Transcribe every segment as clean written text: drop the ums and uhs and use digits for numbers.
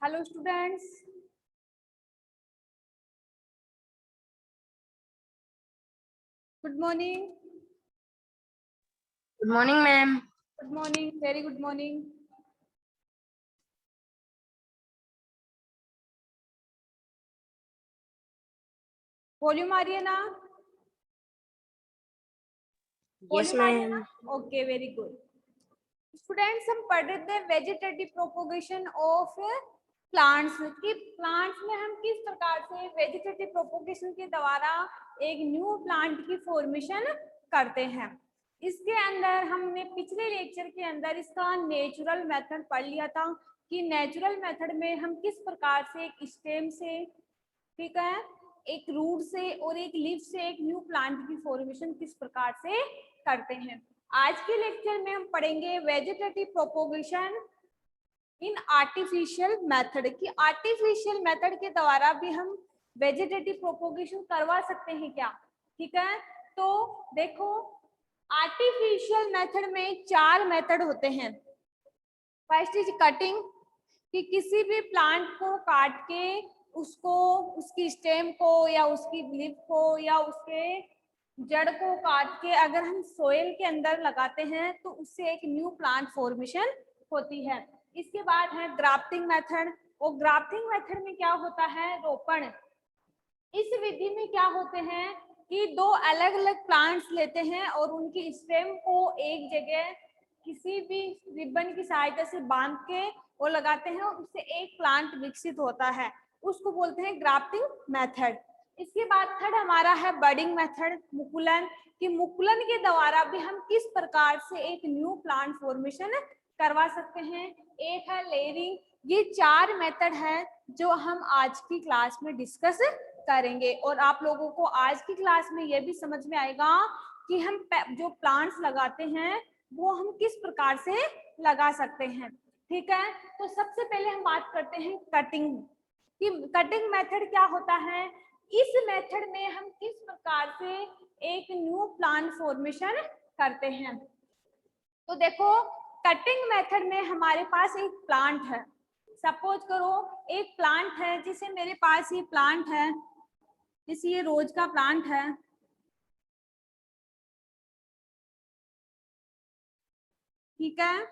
Hello students, good morning. Good morning ma'am. Good morning, very good morning. Volume आ रही है ना? Yes volume आ रही है मैम। ना? Okay, very good. स्टूडेंट्स, हम पढ़ रहे थे वेजिटेटिव प्रोपोगेशन ऑफ प्लांट्स की प्लांट्स में हम किस प्रकार से वेजिटेटिव प्रोपोगेशन के द्वारा एक न्यू प्लांट की फॉर्मेशन करते हैं। इसके अंदर हमने पिछले लेक्चर के अंदर इसका नेचुरल मेथड पढ़ लिया था कि नेचुरल मेथड में हम किस प्रकार से एक स्टेम से, ठीक है, एक रूट से और एक लीफ से एक न्यू प्लांट की फॉर्मेशन किस प्रकार से करते हैं। आज के लेक्चर में हम पढ़ेंगे vegetative propagation in artificial method की आर्टिफिशियल मेथड के द्वारा भी हम वेजिटेटिव प्रोपोगेशन करवा सकते हैं क्या? ठीक है, तो देखो आर्टिफिशियल मेथड में 4 मेथड होते हैं। फर्स्ट इज कटिंग, कि किसी भी प्लांट को काट के उसको उसकी स्टेम को या उसकी लीफ को या उसके जड़ को काट के अगर हम सोइल के अंदर लगाते हैं तो उससे एक न्यू प्लांट फॉर्मेशन होती है। इसके बाद है ग्राफ्टिंग मेथड, और ग्राफ्टिंग मेथड में क्या होता है? रोपण। इस विधि में क्या होते हैं कि दो अलग अलग प्लांट्स लेते हैं और उनकी स्टेम को एक जगह किसी भी रिबन की सहायता से बांध के वो लगाते हैं और उससे एक प्लांट विकसित होता है, उसको बोलते हैं ग्राफ्टिंग मेथड। इसके बाद थर्ड हमारा है बडिंग मेथड, मुकुलन, कि मुकुलन के द्वारा भी हम किस प्रकार से एक न्यू प्लांट फॉर्मेशन करवा सकते हैं। एक है लेयरिंग। ये 4 मेथड है जो हम आज की क्लास में डिस्कस करेंगे और आप लोगों को आज की क्लास में यह भी समझ में आएगा कि हम जो प्लांट्स लगाते हैं वो हम किस प्रकार से लगा सकते हैं। ठीक है, तो सबसे पहले हम बात करते हैं कटिंग की। कटिंग मेथड क्या होता है? इस मेथड में हम किस प्रकार से एक न्यू प्लांट फॉर्मेशन करते हैं। तो देखो कटिंग मेथड में हमारे पास एक प्लांट है, सपोज करो एक प्लांट है, जिसे मेरे पास ये प्लांट है, जैसे ये रोज का प्लांट है, ठीक है।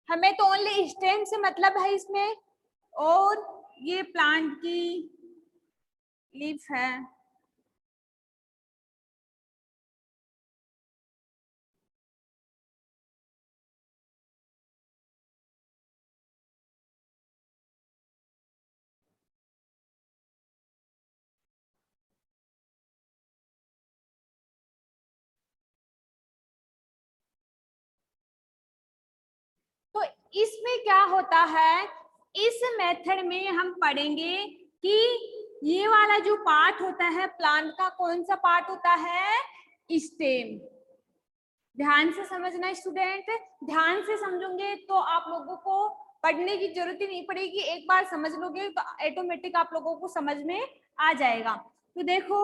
हमें तो ओनली स्टेम से मतलब है इसमें, और ये प्लांट की लीफ है, तो इसमें क्या होता है? इस मेथड में हम पढ़ेंगे कि ये वाला जो पार्ट होता है प्लांट का, कौन सा पार्ट होता है? स्टेम। ध्यान से समझना स्टूडेंट, ध्यान से समझोगे तो आप लोगों को पढ़ने की जरूरत ही नहीं पड़ेगी, एक बार समझ लोगे तो ऑटोमेटिक आप लोगों को समझ में आ जाएगा। तो देखो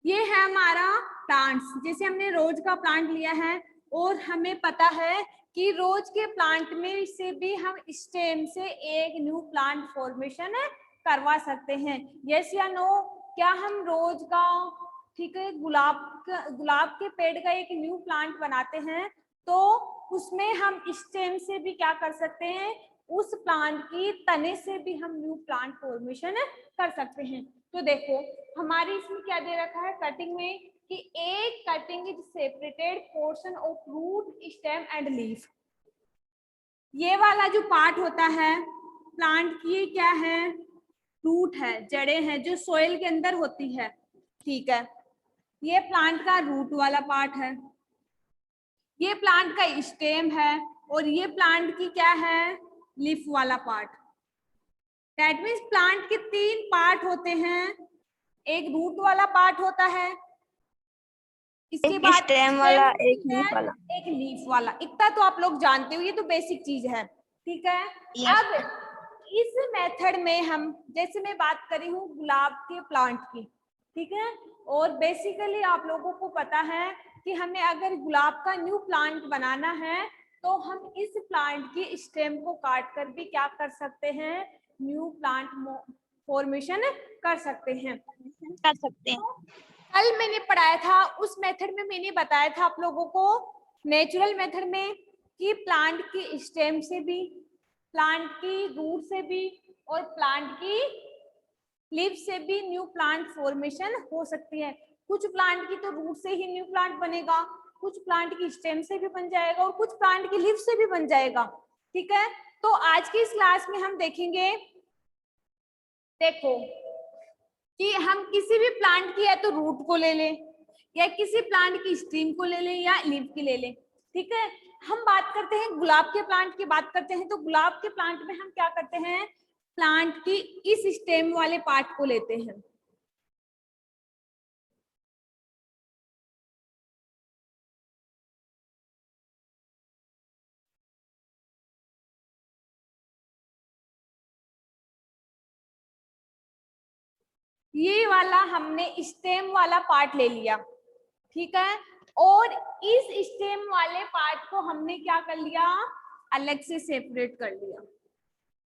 ये है हमारा प्लांट्स, जैसे हमने रोज का प्लांट लिया है और हमें पता है कि रोज के प्लांट में से भी हम स्टेम से एक न्यू प्लांट फॉर्मेशन करवा सकते हैं। यस या नो? क्या हम रोज का, ठीक है, गुलाब के पेड़ का एक न्यू प्लांट बनाते हैं तो उसमें हम स्टेम से भी क्या कर सकते हैं? उस प्लांट की तने से भी हम न्यू प्लांट फॉर्मेशन कर सकते हैं। तो देखो हमारी इसमें क्या दे रखा है कटिंग में, कि एक cutting is separated portion of root, stem and leaf. ये वाला जो पार्ट होता है प्लांट की, क्या है? रूट है, जड़ें हैं जो सोइल के अंदर होती है, ठीक है। ये प्लांट का रूट वाला पार्ट है, ये प्लांट का स्टेम है, और ये प्लांट की क्या है? लीफ वाला पार्ट। दैट मीन्स प्लांट के 3 पार्ट होते हैं, एक रूट वाला पार्ट होता है, इसके बाद स्टेम स्टेम वाला, एक होती है, लीफ वाला। एक लीफ वाला। इतना तो आप लोग जानते हो, ये तो बेसिक चीज है, ठीक है। यस। अब इस मेथड में हम, जैसे मैं बात करी हूँ गुलाब के प्लांट की, ठीक है, और बेसिकली आप लोगों को पता है कि हमें अगर गुलाब का न्यू प्लांट बनाना है तो हम इस प्लांट की स्टेम को काट कर भी क्या कर सकते हैं, न्यू प्लांट फॉर्मेशन कर सकते हैं। कल मैंने पढ़ाया था, उस मेथड में मैंने बताया था आप लोगों को नेचुरल मेथड में कि प्लांट की स्टेम से भी, प्लांट की रूट से भी और प्लांट की लीफ से भी न्यू प्लांट फॉर्मेशन हो सकती है। कुछ प्लांट की तो रूट से ही न्यू प्लांट बनेगा, कुछ प्लांट की स्टेम से भी बन जाएगा और कुछ प्लांट की लीफ से भी बन जाएगा। ठीक है, तो आज की इस क्लास में हम देखेंगे, देखो कि हम किसी भी प्लांट की या तो रूट को ले लें या किसी प्लांट की स्टेम को ले लें या लीफ की ले लें। ठीक है, हम बात करते हैं गुलाब के प्लांट की बात करते हैं, तो गुलाब के प्लांट में हम क्या करते हैं, प्लांट की इस स्टेम वाले पार्ट को लेते हैं। ये वाला हमने स्टेम वाला पार्ट ले लिया, ठीक है, और इस स्टेम वाले पार्ट को हमने क्या कर लिया, अलग से सेपरेट कर लिया,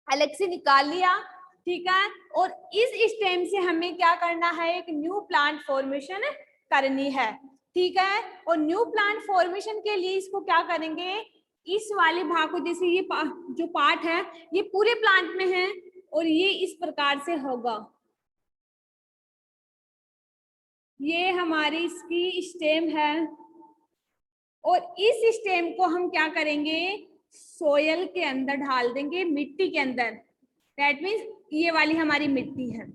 अलग से निकाल लिया। ठीक है, और इस स्टेम से हमें क्या करना है, एक न्यू प्लांट फॉर्मेशन करनी है। ठीक है, और न्यू प्लांट फॉर्मेशन के लिए इसको क्या करेंगे, इस वाले भाग को, जैसे ये जो पार्ट है ये पूरे प्लांट में है और ये इस प्रकार से होगा, ये हमारी इसकी स्टेम है और इस स्टेम को हम क्या करेंगे, सोयल के अंदर डाल देंगे, मिट्टी के अंदर। दैट मीन्स ये वाली हमारी मिट्टी है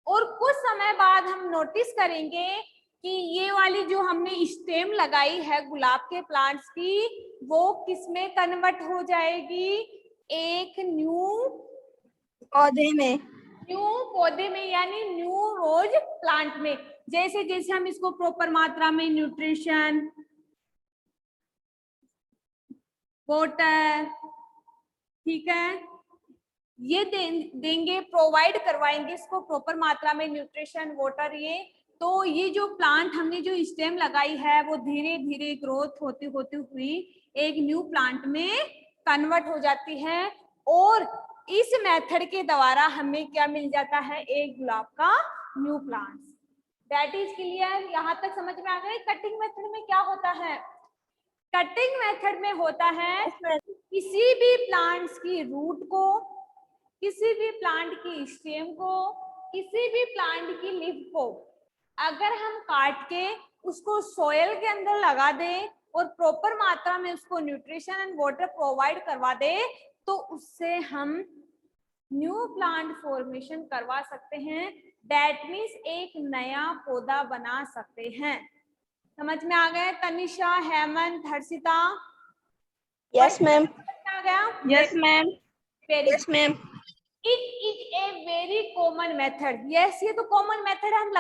और कुछ समय बाद हम नोटिस करेंगे कि ये वाली जो हमने स्टेम लगाई है गुलाब के प्लांट्स की, वो किसमें कन्वर्ट हो जाएगी, एक न्यू पौधे में, न्यू पौधे में, यानी न्यू रोज प्लांट में। जैसे जैसे हम इसको प्रॉपर मात्रा में न्यूट्रिशन, वाटर, ठीक है, ये देंगे, प्रोवाइड करवाएंगे इसको प्रॉपर मात्रा में न्यूट्रिशन, वाटर, ये तो ये जो प्लांट हमने जो स्टेम लगाई है वो धीरे धीरे ग्रोथ होती होती हुई एक न्यू प्लांट में कन्वर्ट हो जाती है और इस मेथड के द्वारा हमें क्या मिल जाता है, एक गुलाब का new plant. That is clear, यहाँ तक समझ में आ गए। कटिंग मेथड में क्या होता है, कटिंग मेथड में होता है किसी भी प्लांट्स की रूट को, किसी भी प्लांट की स्टेम को, किसी भी प्लांट की लीफ को अगर हम काट के उसको सोयल के अंदर लगा दें और प्रॉपर मात्रा में उसको न्यूट्रिशन एंड वाटर प्रोवाइड करवा दे तो उससे हम न्यू प्लांट फॉर्मेशन करवा सकते हैं। दैट मीन्स एक नया पौधा बना सकते हैं। समझ में आ गए तनिषा, हेमंत, हर्षिता? यस मैम, आ गया? Yes ma'am, very yes ma'am. It is a very common method. Yes, ये तो कॉमन मेथड है, हम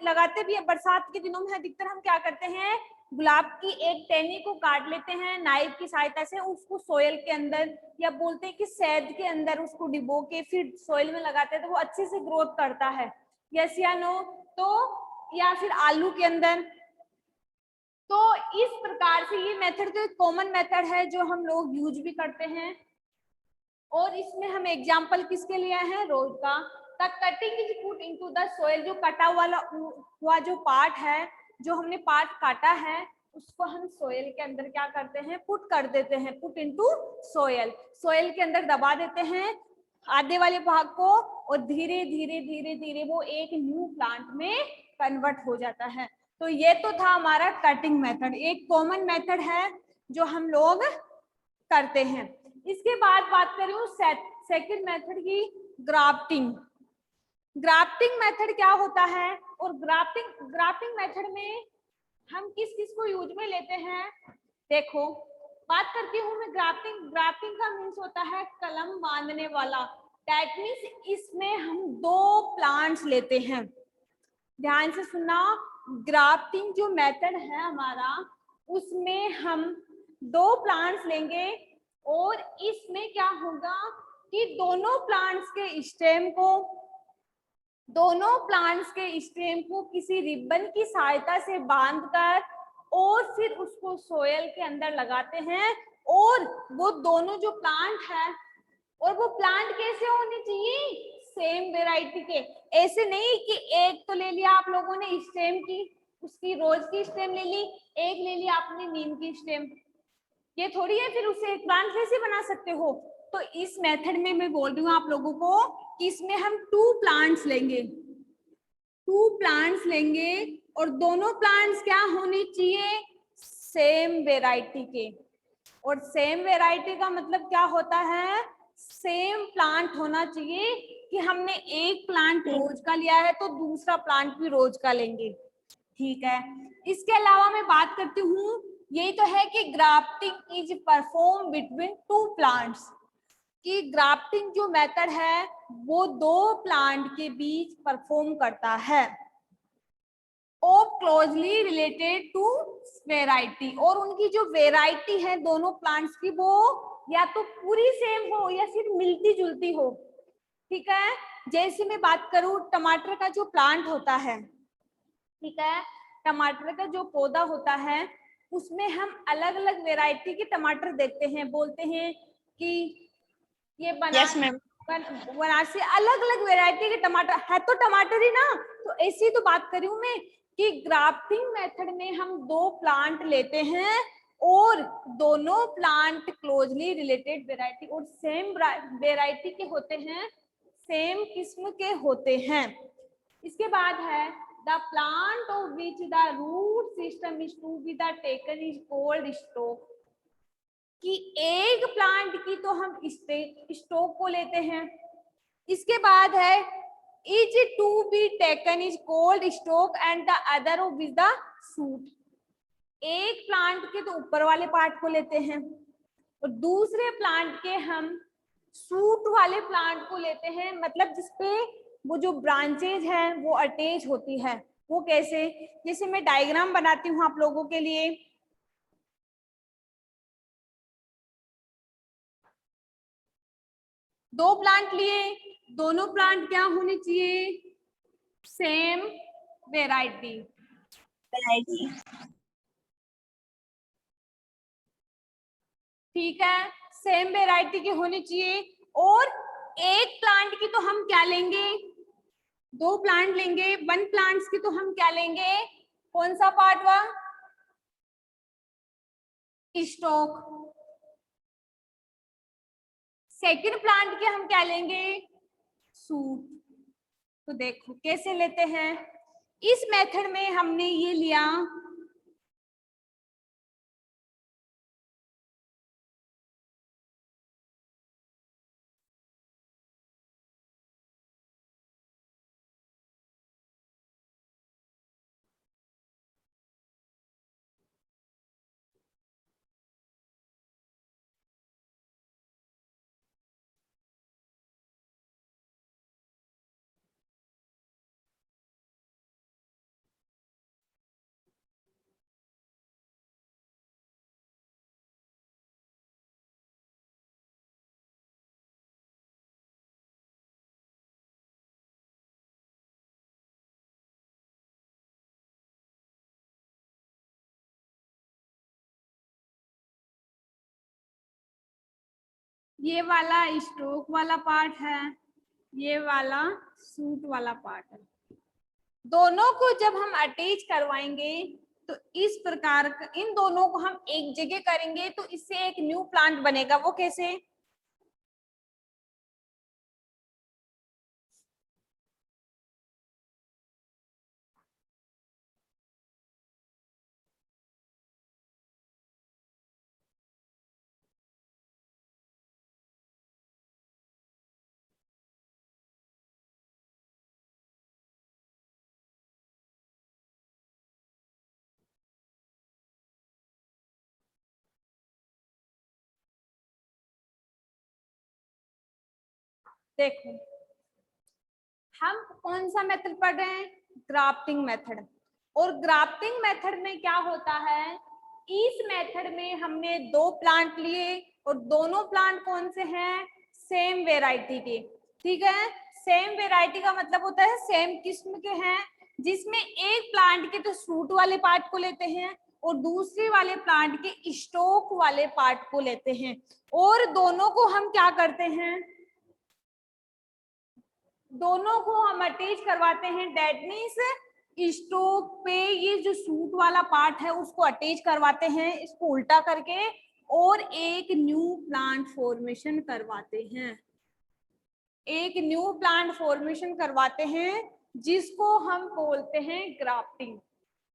लगाते भी है। बरसात के दिनों में अधिकतर हम क्या करते हैं, गुलाब की एक टहनी को काट लेते हैं नाइफ की सहायता से, उसको सोयल के अंदर या बोलते हैं कि शहद के अंदर उसको डिबो के फिर सोयल में लगाते हैं तो वो अच्छे से ग्रोथ करता है। यस या नो? तो या फिर आलू के अंदर। तो इस प्रकार से ये मेथड तो एक कॉमन मेथड है जो हम लोग यूज भी करते हैं और इसमें हम एग्जांपल किसके लिए हैं, रोज का। The cutting is put into the soil, जो कटा हुआ जो पार्ट है, जो हमने पार्ट काटा है उसको हम सोयल के अंदर क्या करते हैं, पुट कर देते हैं, पुट इनटू सोयल, सोयल के अंदर दबा देते हैं आधे वाले भाग को और धीरे धीरे धीरे धीरे वो एक न्यू प्लांट में कन्वर्ट हो जाता है। तो ये तो था हमारा कटिंग मेथड, एक कॉमन मेथड है जो हम लोग करते हैं। इसके बाद बात करें सेकंड मेथड की, ग्राफ्टिंग। ग्राफ्टिंग मेथड क्या होता है और ग्राफ्टिंग मेथड में हम किस किस को यूज में लेते हैं, देखो बात करती हूँ मैं। ग्राफ्टिंग का मीन्स होता है कलम बांधने वाला। दैट मीन्स इसमें हम दो प्लांट्स लेते हैं, ध्यान से सुनना। ग्राफ्टिंग जो मेथड है हमारा, उसमें हम दो प्लांट्स लेंगे और इसमें क्या होगा कि दोनों प्लांट्स के स्टेम को किसी रिबन की सहायता से बांधकर और फिर उसको सोयल के अंदर लगाते हैं, और वो दोनों जो प्लांट है, और वो प्लांट कैसे होने चाहिए, सेम वेराइटी के। ऐसे नहीं कि एक तो ले लिया आप लोगों ने स्टेम की, उसकी रोज की स्टेम ले ली, एक ले लिया आपने नीम की स्टेम, ये थोड़ी है फिर उसे एक प्लांट कैसे बना सकते हो। तो इस मेथड में मैं बोल रही हूँ आप लोगों को कि इसमें हम 2 प्लांट्स लेंगे, 2 प्लांट्स लेंगे, और दोनों प्लांट्स क्या होने चाहिए, सेम वेराइटी के। और सेम वेराइटी का मतलब क्या होता है, सेम प्लांट होना चाहिए, कि हमने एक प्लांट रोज का लिया है तो दूसरा प्लांट भी रोज का लेंगे, ठीक है। इसके अलावा मैं बात करती हूँ, यही तो है कि grafting is perform between 2 plants, कि ग्राफ्टिंग जो मेथड है वो 2 प्लांट के बीच परफॉर्म करता है, और क्लोजली रिलेटेड टू वेराइटी, और उनकी जो वेराइटी है दोनों प्लांट्स की वो या तो पूरी सेम हो या फिर मिलती जुलती हो, ठीक है। जैसे मैं बात करूं टमाटर का जो प्लांट होता है, ठीक है, टमाटर का जो पौधा होता है उसमें हम अलग अलग वेराइटी के टमाटर देखते हैं, बोलते हैं कि ये यस मैम। बनारसी अलग अलग वेराइटी के टमाटर है, तो टमाटर ही ना। तो ऐसी तो बात कर रही हूँ मैं कि ग्राफ्टिंग मेथड में हम 2 प्लांट लेते हैं, और दोनों प्लांट क्लोजली रिलेटेड वेराइटी और सेम वेराइटी के होते हैं, सेम किस्म के होते हैं। इसके बाद है the plant of which the root system is to be the taken is called stock, कि एक प्लांट की तो हम स्टॉक को लेते हैं। इसके बाद है is to be taken is called stock and the other of which the shoot, एक प्लांट के तो ऊपर वाले पार्ट को लेते हैं, और दूसरे प्लांट के हम सूट वाले प्लांट को लेते हैं, मतलब जिसपे वो जो ब्रांचेज है वो अटैच होती है। वो कैसे, जैसे मैं डायग्राम बनाती हूँ आप लोगों के लिए, दो प्लांट लिए, दोनों प्लांट क्या होने चाहिए, सेम वेराइटी, वेराइटी। ठीक है, सेम वेराइटी के होने चाहिए। और एक प्लांट की तो हम क्या लेंगे, 2 प्लांट लेंगे, 1 प्लांट्स की तो हम क्या लेंगे, कौन सा पार्ट हुआ, स्टॉक। सेकंड प्लांट के हम क्या लेंगे, सूट। तो देखो कैसे लेते हैं, इस मेथड में हमने ये लिया, ये वाला स्ट्रोक वाला पार्ट है, ये वाला सूट वाला पार्ट है। दोनों को जब हम अटैच करवाएंगे तो इस प्रकार इन दोनों को हम एक जगह करेंगे तो इससे एक न्यू प्लांट बनेगा। वो कैसे, देखो हम कौन सा मेथड पढ़ रहे हैं, ग्राफ्टिंग मेथड। और ग्राफ्टिंग मेथड में क्या होता है, इस मेथड में हमने 2 प्लांट लिए और दोनों प्लांट कौन से हैं, सेम वेराइटी के, ठीक है। सेम वेराइटी का मतलब होता है सेम किस्म के हैं, जिसमें एक प्लांट के तो सूट वाले पार्ट को लेते हैं और दूसरे वाले प्लांट के स्टोक वाले पार्ट को लेते हैं और दोनों को हम क्या करते हैं, दोनों को हम अटैच करवाते हैं। दैट मीन्स स्टोक पे ये जो सूट वाला पार्ट है उसको अटैच करवाते हैं, इसको उल्टा करके, और एक न्यू प्लांट फॉर्मेशन करवाते हैं, एक न्यू प्लांट फॉर्मेशन करवाते हैं जिसको हम बोलते हैं ग्राफ्टिंग।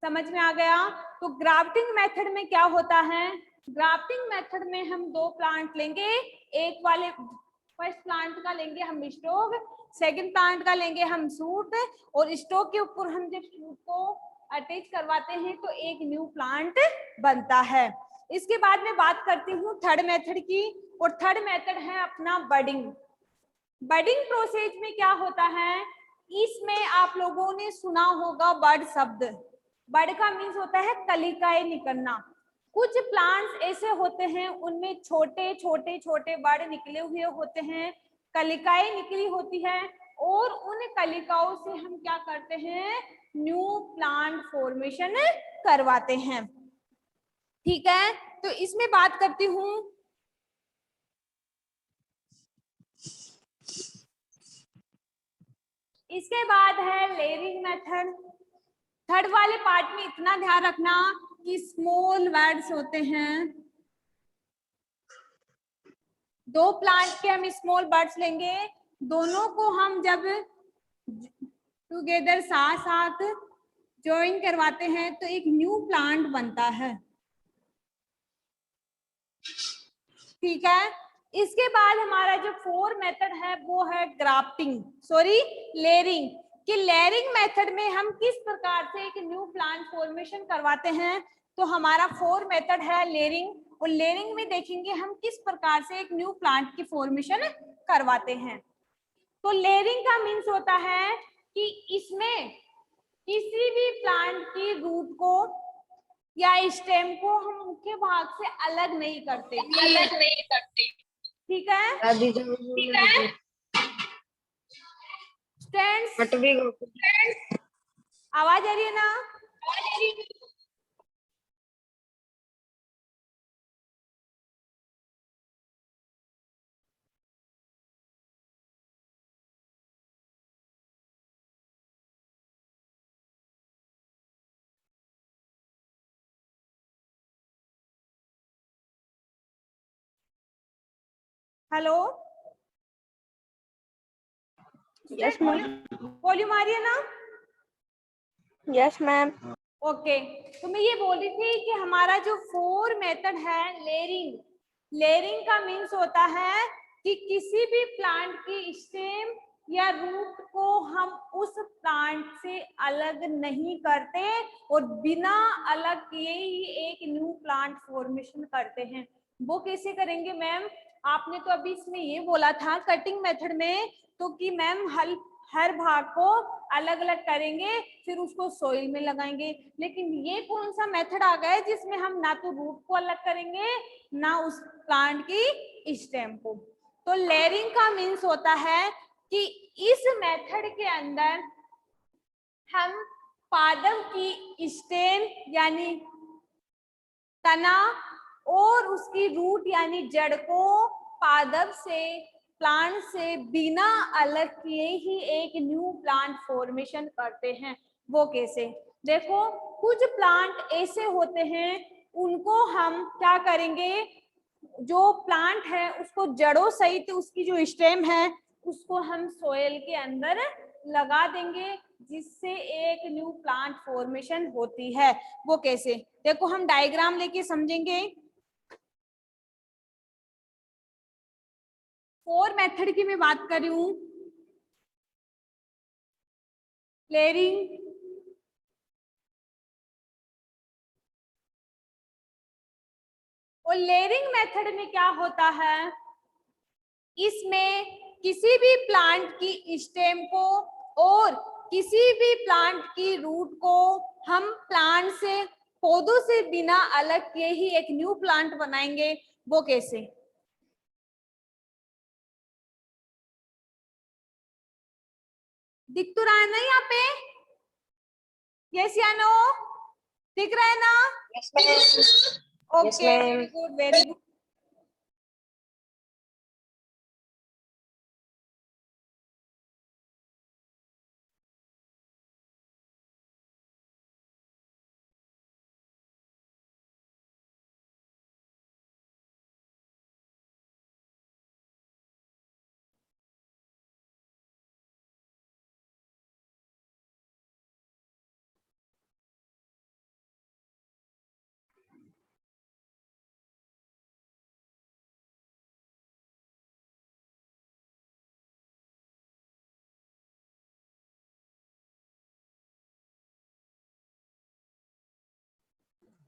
समझ में आ गया? तो ग्राफ्टिंग मेथड में क्या होता है, ग्राफ्टिंग मेथड में हम दो प्लांट लेंगे, एक वाले फर्स्ट प्लांट का लेंगे हम स्टोक, सेकंड प्लांट का लेंगे हम सूट, और स्टोक के ऊपर हम जब सूट को अटैच करवाते हैं तो एक न्यू प्लांट बनता है। इसके बाद में बात करती हूँ थर्ड मेथड की, और थर्ड मेथड है अपना बडिंग। बडिंग प्रोसेस में क्या होता है, इसमें आप लोगों ने सुना होगा बड शब्द। बड का मीन्स होता है कलिकाएं निकलना। कुछ प्लांट्स ऐसे होते हैं उनमें छोटे छोटे छोटे बड निकले हुए होते हैं, कलिकाएं निकली होती है, और उन कलिकाओं से हम क्या करते हैं, न्यू प्लांट फॉर्मेशन करवाते हैं। ठीक है, तो इसमें बात करती हूँ, इसके बाद है लेयरिंग मेथड। थर्ड वाले पार्ट में इतना ध्यान रखना कि स्मॉल वर्ड्स होते हैं, दो प्लांट के हम स्मॉल बर्ड्स लेंगे, दोनों को हम जब टुगेदर साथ साथ ज्वाइन करवाते हैं तो एक न्यू प्लांट बनता है। ठीक है, इसके बाद हमारा जो फोर मेथड है वो है ग्राफ्टिंग, सॉरी लेयरिंग। कि लेयरिंग मेथड में हम किस प्रकार से एक न्यू प्लांट फॉर्मेशन करवाते हैं, तो हमारा फोर मेथड है लेयरिंग, और लेयरिंग में देखेंगे हम किस प्रकार से एक न्यू प्लांट की फॉर्मेशन करवाते हैं। तो लेयरिंग का मीन्स होता है कि इसमें किसी भी प्लांट की रूट को या स्टेम को हम मुख्य भाग से अलग नहीं करते, ठीक है? ठीक है, आवाज आ रही है ना? हेलो, यस मैम, वॉल्यूम आ रही है ना? यस मैम, ओके, तो मैं ये बोल रही थी कि हमारा जो फोर मेथड है लेयरिंग, लेयरिंग का मीन्स होता है कि किसी भी प्लांट की स्टेम या रूट को हम उस प्लांट से अलग नहीं करते और बिना अलग किए ही एक न्यू प्लांट फॉर्मेशन करते हैं। वो कैसे करेंगे मैम? आपने तो अभी इसमें ये बोला था कटिंग मेथड में, तो कि मैम हर भाग को अलग अलग करेंगे फिर उसको सोइल में लगाएंगे, लेकिन ये कौन सा मेथड आ गया है जिसमें हम ना तो रूट को अलग करेंगे ना उस प्लांट की स्टेम को। तो लेयरिंग का मीन्स होता है कि इस मेथड के अंदर हम पादप की स्टेम यानी तना और उसकी रूट यानी जड़ को पादप से, प्लांट से बिना अलग किए ही एक न्यू प्लांट फॉर्मेशन करते हैं। वो कैसे? देखो, कुछ प्लांट ऐसे होते हैं उनको हम क्या करेंगे, जो प्लांट है उसको जड़ों सहित उसकी जो स्टेम है उसको हम सोयल के अंदर लगा देंगे जिससे एक न्यू प्लांट फॉर्मेशन होती है। वो कैसे? देखो हम डायग्राम लेके समझेंगे। फोर मेथड की मैं बात कर रही हूँ, लेयरिंग, और लेयरिंग मेथड में क्या होता है, इसमें किसी भी प्लांट की स्टेम को और किसी भी प्लांट की रूट को हम प्लांट से, पौधों से बिना अलग किए ही एक न्यू प्लांट बनाएंगे। वो कैसे? दिख तो रहा है ना यहाँ पे? यस या नो? दिख रहा है ना? Yes, ma'am. Okay, very good, very good.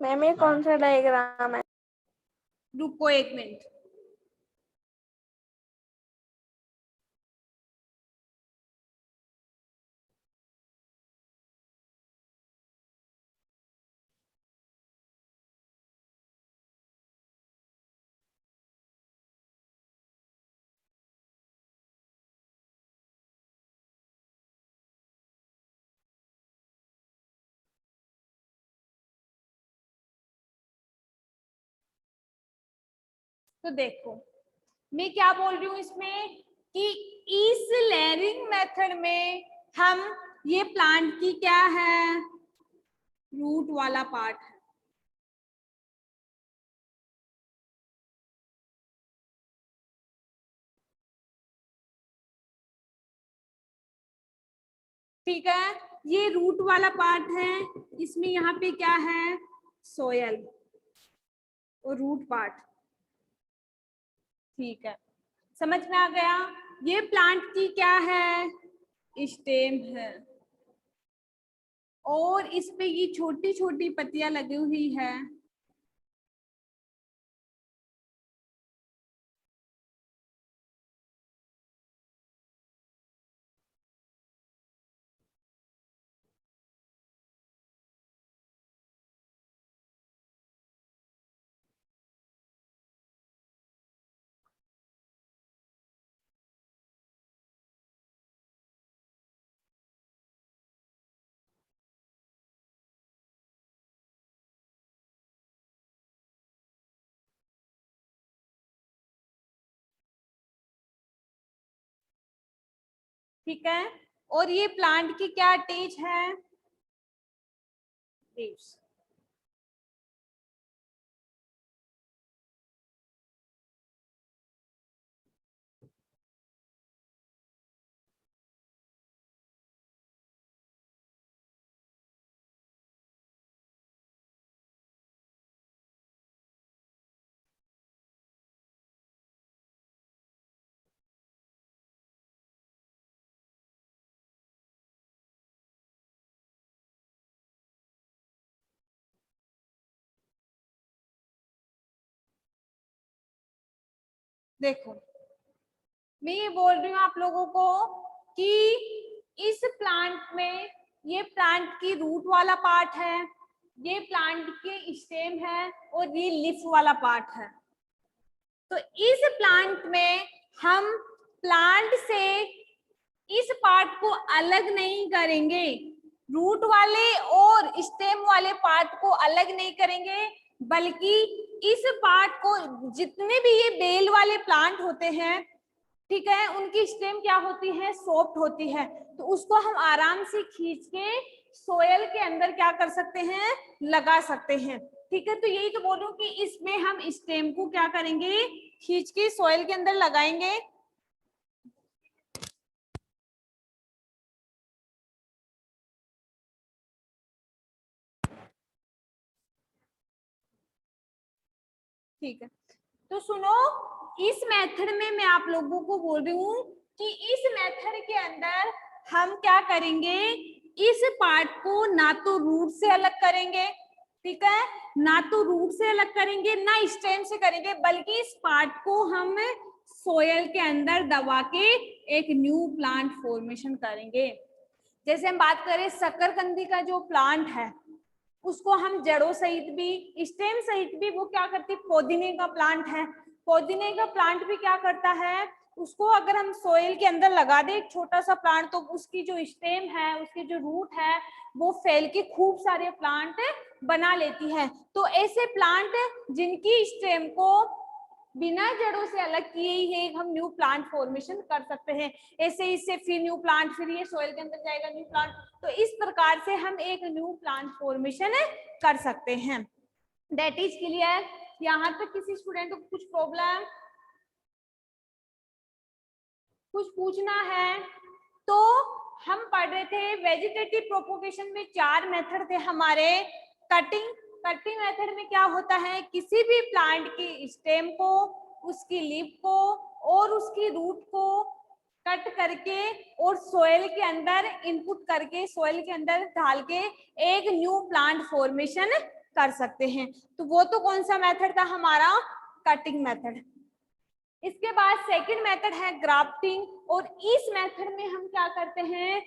Ma'am ये कौन सा डायग्राम है? रुको एक मिनट। तो देखो मैं क्या बोल रही हूँ इसमें कि इस लेयरिंग मेथड में हम ये प्लांट की क्या है, रूट वाला पार्ट है। ठीक है, ये रूट वाला पार्ट है, इसमें यहाँ पे क्या है, सोयल और रूट पार्ट। ठीक है, समझ में आ गया? ये प्लांट की क्या है, स्टेम है, और इस पे ये छोटी छोटी पत्तियां लगी हुई है। ठीक है, और ये प्लांट की क्या अटैच है, लीव्स। देखो मैं ये बोल रही हूँ आप लोगों को कि इस प्लांट में ये प्लांट की रूट वाला पार्ट है, ये प्लांट के स्टेम है, और ये लीफ वाला पार्ट है। तो इस प्लांट में हम प्लांट से इस पार्ट को अलग नहीं करेंगे, रूट वाले और स्टेम वाले पार्ट को अलग नहीं करेंगे, बल्कि इस पार्ट को, जितने भी ये बेल वाले प्लांट होते हैं, ठीक है, उनकी स्टेम क्या होती है, सॉफ्ट होती है, तो उसको हम आराम से खींच के सोयल के अंदर क्या कर सकते हैं, लगा सकते हैं। ठीक है, तो यही तो बोल रही हूँ कि इसमें हम स्टेम को क्या करेंगे, खींच के सोयल के अंदर लगाएंगे। ठीक है, तो सुनो, इस मेथड में मैं आप लोगों को बोल रही हूँ कि इस मेथड के अंदर हम क्या करेंगे, इस पार्ट को ना तो रूट से अलग करेंगे, ठीक है, ना तो रूट से अलग करेंगे, ना स्टेम से करेंगे, बल्कि इस पार्ट को हम सोयल के अंदर दबा के एक न्यू प्लांट फॉर्मेशन करेंगे। जैसे हम बात करें शकरकंदी का जो प्लांट है, उसको हम जड़ों सहित भी, स्टेम सहित भी, वो क्या करती है, पुदीने का प्लांट है, पुदीने का प्लांट भी क्या करता है, उसको अगर हम सोइल के अंदर लगा दें एक छोटा सा प्लांट, तो उसकी जो स्टेम है, उसकी जो रूट है, वो फैल के खूब सारे प्लांट बना लेती है। तो ऐसे प्लांट जिनकी स्टेम को बिना जड़ों से अलग किए ही हम न्यू प्लांट फॉर्मेशन कर सकते हैं। ऐसे इससे फिर न्यू प्लांट, फिर ये सोइल के अंदर जाएगा न्यू प्लांट। तो इस प्रकार से हम एक न्यू प्लांट फॉर्मेशन कर सकते हैं। That is clear. यहाँ तक किसी स्टूडेंट को कुछ प्रॉब्लम, कुछ पूछना है? तो हम पढ़ रहे थे वेजिटेटिव प्रोपोगेशन में 4 मेथड थे हमारे। कटिंग मेथड में क्या होता है, किसी भी प्लांट की स्टेम को, उसकी लीफ को और उसकी रूट को कट करके और सोइल के अंदर इनपुट करके, सोइल के अंदर डाल के एक न्यू प्लांट फॉर्मेशन कर सकते हैं। तो वो तो कौन सा मेथड था हमारा, कटिंग मेथड। इसके बाद सेकंड मेथड है ग्राफ्टिंग, और इस मेथड में हम क्या करते हैं,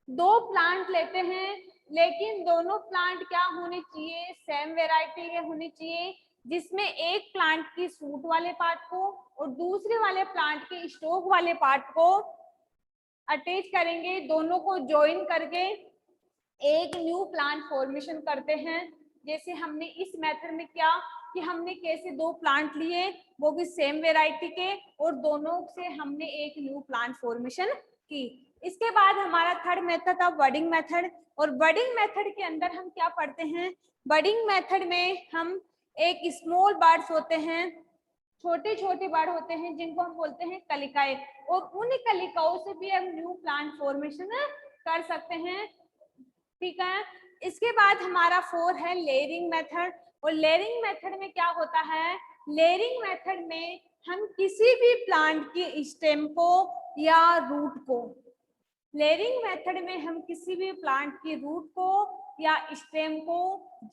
2 प्लांट लेते हैं, लेकिन दोनों प्लांट क्या होने चाहिए, सेम वेराइटी के होने चाहिए, जिसमें एक प्लांट की सूट वाले पार्ट को और दूसरे वाले प्लांट के स्टोक वाले पार्ट को अटैच करेंगे, दोनों को ज्वाइन करके एक न्यू प्लांट फॉर्मेशन करते हैं। जैसे हमने इस मेथड में किया कि हमने कैसे 2 प्लांट लिए, वो भी सेम वेराइटी के, और दोनों से हमने एक न्यू प्लांट फॉर्मेशन की। इसके बाद हमारा थर्ड मेथड था बडिंग मेथड, और बडिंग मेथड के अंदर हम क्या पढ़ते हैं, बडिंग मेथड में हम एक स्मॉल बर्ड्स होते हैं, छोटे छोटे बर्ड होते हैं जिनको हम बोलते हैं कलिकाएं, और उन कलिकाओं से भी हम न्यू प्लांट फॉर्मेशन कर सकते हैं। ठीक है। इसके बाद हमारा 4 है लेयरिंग मेथड, और लेयरिंग मेथड में क्या होता है, लेयरिंग मेथड में हम किसी भी प्लांट की स्टेम को या रूट को, लेयरिंग मेथड में हम किसी भी प्लांट की रूट को या स्टेम को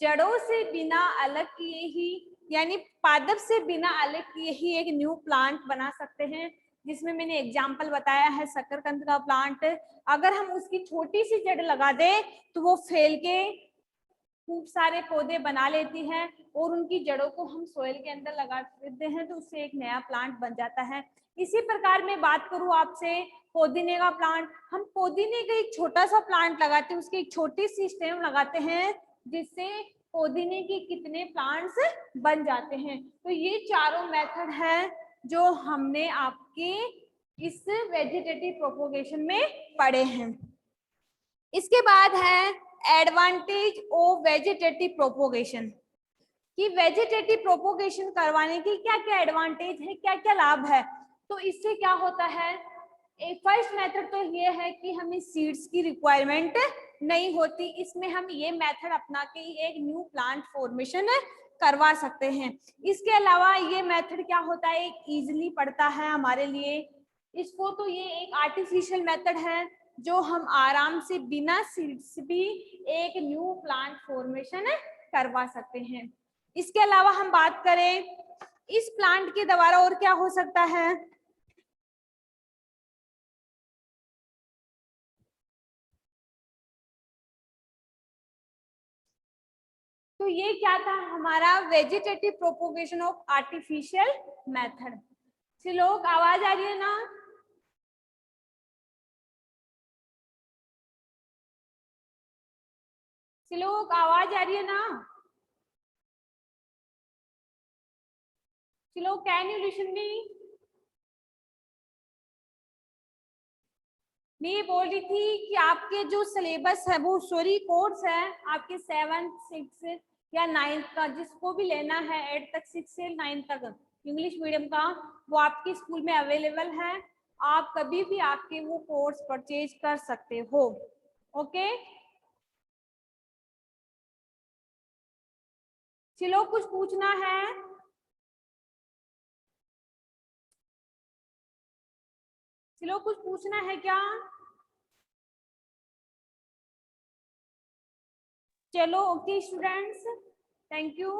जड़ों से बिना अलग किए ही, यानी पादप से बिना अलग किए ही एक न्यू प्लांट बना सकते हैं। जिसमें मैंने एग्जाम्पल बताया है शकरकंद का प्लांट, अगर हम उसकी छोटी सी जड़ लगा दें तो वो फैल के खूब सारे पौधे बना लेती है, और उनकी जड़ों को हम सोइल के अंदर लगा देते हैं तो उससे एक नया प्लांट बन जाता है। इसी प्रकार मैं बात करूं आपसे पुदीने का प्लांट, हम पुदीने का एक छोटा सा प्लांट लगाते हैं, उसकी एक छोटी सी स्टेम लगाते हैं, जिससे पुदीने के कितने प्लांट्स बन जाते हैं। तो ये चारों मेथड है जो हमने आपके इस वेजिटेटिव प्रोपोगेशन में पढ़े हैं। इसके बाद है एडवांटेज ऑफ वेजिटेटिव प्रोपोगेशन, कि वेजिटेटिव प्रोपोगेशन करवाने की क्या क्या एडवांटेज है, क्या क्या लाभ है। तो इससे क्या होता है, एक फर्स्ट मेथड तो ये है कि हमें सीड्स की रिक्वायरमेंट नहीं होती, इसमें हम ये मेथड अपना के एक न्यू प्लांट फॉर्मेशन करवा सकते हैं। इसके अलावा ये मेथड क्या होता है, एक इजीली पड़ता है हमारे लिए, इसको तो ये एक आर्टिफिशियल मेथड है जो हम आराम से बिना सीड्स भी एक न्यू प्लांट फॉर्मेशन करवा सकते हैं। इसके अलावा हम बात करें इस प्लांट के द्वारा और क्या हो सकता है, तो ये क्या था हमारा vegetative propagation of artificial method. लोग आवाज आ रही है ना, लोग आवाज आ रही है ना, चलो कैन यू लिसन मी। मैं ये बोल रही थी कि आपके जो सिलेबस है वो सॉरी कोर्स है आपके 7, 6 या 9 का, जिसको भी लेना है 8 तक, 6 से 9 तक इंग्लिश मीडियम का, वो आपके स्कूल में अवेलेबल है। आप कभी भी आपके वो कोर्स परचेज कर सकते हो। ओके, चलो कुछ पूछना है, चलो कुछ पूछना है क्या? चलो ओके स्टूडेंट्स, थैंक यू।